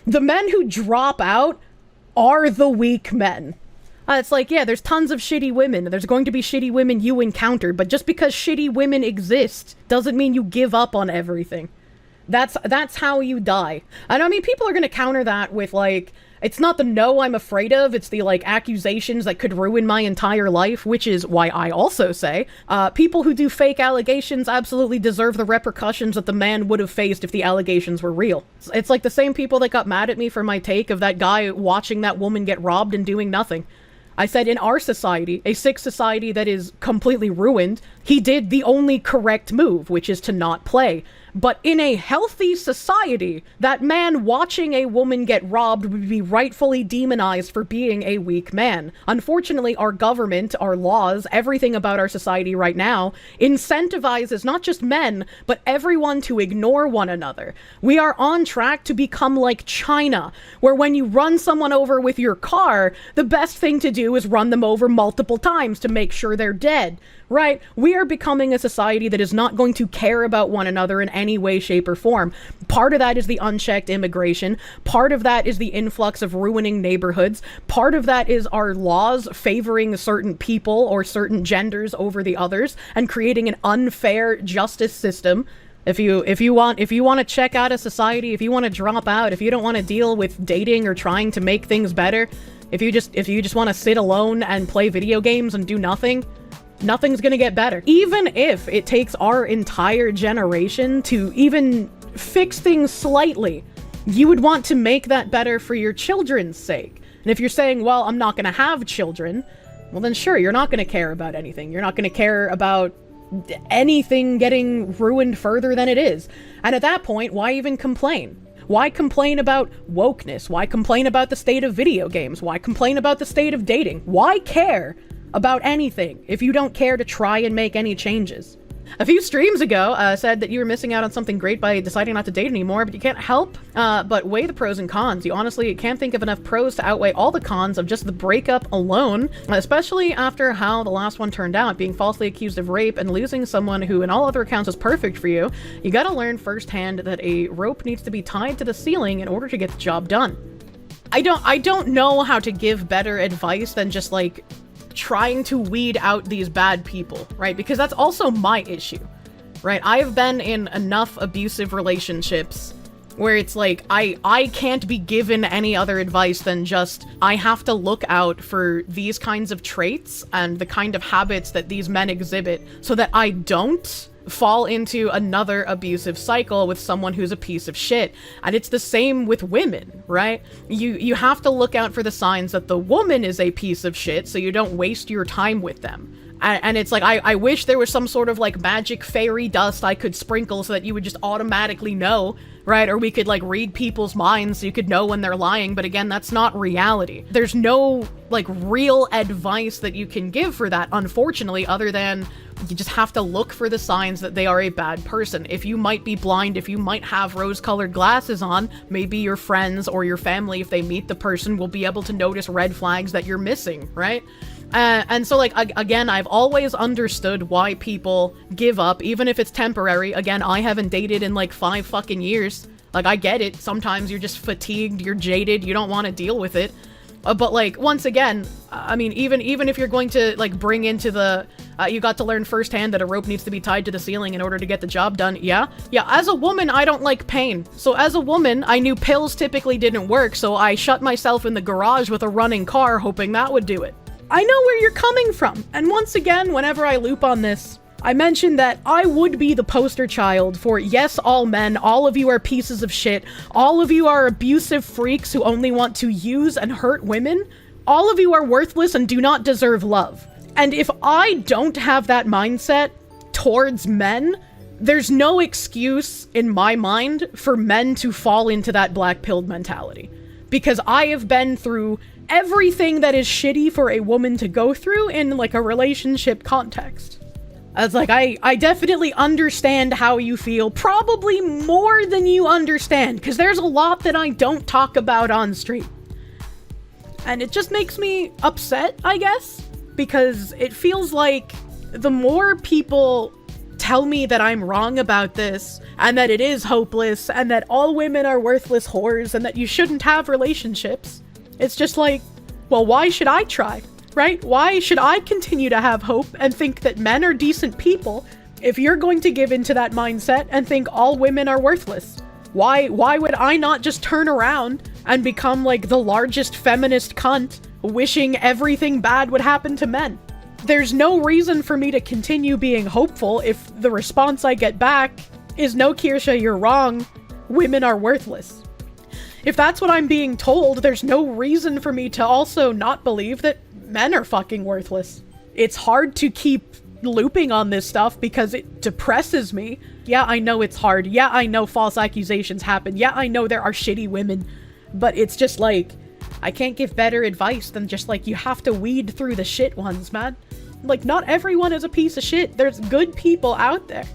The men who drop out are the weak men. It's like, yeah, there's tons of shitty women. There's going to be shitty women you encounter, but just because shitty women exist doesn't mean you give up on everything. That's how you die. And I mean, people are going to counter that with, like, it's not the no I'm afraid of, it's the, like, accusations that could ruin my entire life, which is why I also say, people who do fake allegations absolutely deserve the repercussions that the man would have faced if the allegations were real. It's like the same people that got mad at me for my take of that guy watching that woman get robbed and doing nothing. I said in our society, a sick society that is completely ruined, he did the only correct move, which is to not play. But in a healthy society, that man watching a woman get robbed would be rightfully demonized for being a weak man. Unfortunately, our government, our laws, everything about our society right now incentivizes not just men, but everyone to ignore one another. We are on track to become like China, where when you run someone over with your car, the best thing to do is run them over multiple times to make sure they're dead. Right? We are becoming a society that is not going to care about one another in any way, shape, or form. Part of that is the unchecked immigration. Part of that is the influx of ruining neighborhoods. Part of that is our laws favoring certain people or certain genders over the others and creating an unfair justice system. If you want to check out a society, if you want to drop out, if you don't want to deal with dating or trying to make things better, if you just want to sit alone and play video games and do nothing, nothing's gonna get better. Even if it takes our entire generation to even fix things slightly, you would want to make that better for your children's sake. And if you're saying, well, I'm not gonna have children, well then sure, you're not gonna care about anything. You're not gonna care about anything getting ruined further than it is. And at that point, why even complain? Why complain about wokeness? Why complain about the state of video games? Why complain about the state of dating? Why care about anything if you don't care to try and make any changes? A few streams ago, said that you were missing out on something great by deciding not to date anymore, but you can't help but weigh the pros and cons. You honestly can't think of enough pros to outweigh all the cons of just the breakup alone, especially after how the last one turned out, being falsely accused of rape and losing someone who, in all other accounts, is perfect for you. You gotta learn firsthand that a rope needs to be tied to the ceiling in order to get the job done. I don't know how to give better advice than just, like, trying to weed out these bad people, right? Because that's also my issue, right? I've been in enough abusive relationships where it's like, I can't be given any other advice than just, I have to look out for these kinds of traits and the kind of habits that these men exhibit so that I don't fall into another abusive cycle with someone who's a piece of shit. And it's the same with women, right? You have to look out for the signs that the woman is a piece of shit so you don't waste your time with them. And it's like, I wish there was some sort of, like, magic fairy dust I could sprinkle so that you would just automatically know, right? Or we could, like, read people's minds so you could know when they're lying, but again, that's not reality. There's no, like, real advice that you can give for that, unfortunately, other than you just have to look for the signs that they are a bad person. If you might be blind, if you might have rose-colored glasses on, maybe your friends or your family, if they meet the person, will be able to notice red flags that you're missing, right? And so, like, again, I've always understood why people give up, even if it's temporary. Again, I haven't dated in, like, 5 fucking years. Like, I get it. Sometimes you're just fatigued, you're jaded, you don't want to deal with it. But, like, once again, I mean, even if you're going to, like, bring into the, you got to learn firsthand that a rope needs to be tied to the ceiling in order to get the job done, yeah, as a woman, I don't like pain. So as a woman, I knew pills typically didn't work, so I shut myself in the garage with a running car, hoping that would do it. I know where you're coming from, and once again, whenever I loop on this, I mentioned that I would be the poster child for, yes, all men, all of you are pieces of shit, all of you are abusive freaks who only want to use and hurt women, all of you are worthless and do not deserve love. And if I don't have that mindset towards men, there's no excuse in my mind for men to fall into that black-pilled mentality. Because I have been through everything that is shitty for a woman to go through in, like, a relationship context. It's like, I definitely understand how you feel, probably more than you understand, because there's a lot that I don't talk about on stream. And it just makes me upset, I guess, because it feels like the more people tell me that I'm wrong about this, and that it is hopeless, and that all women are worthless whores, and that you shouldn't have relationships. It's just like, well, why should I try, right? Why should I continue to have hope and think that men are decent people if you're going to give into that mindset and think all women are worthless? Why would I not just turn around and become like the largest feminist cunt, wishing everything bad would happen to men? There's no reason for me to continue being hopeful if the response I get back is, no, Kirsha, you're wrong. Women are worthless. If that's what I'm being told, there's no reason for me to also not believe that men are fucking worthless. It's hard to keep looping on this stuff because it depresses me. Yeah, I know it's hard. Yeah, I know false accusations happen. Yeah, I know there are shitty women. But it's just like, I can't give better advice than just like, you have to weed through the shit ones, man. Like, not everyone is a piece of shit. There's good people out there.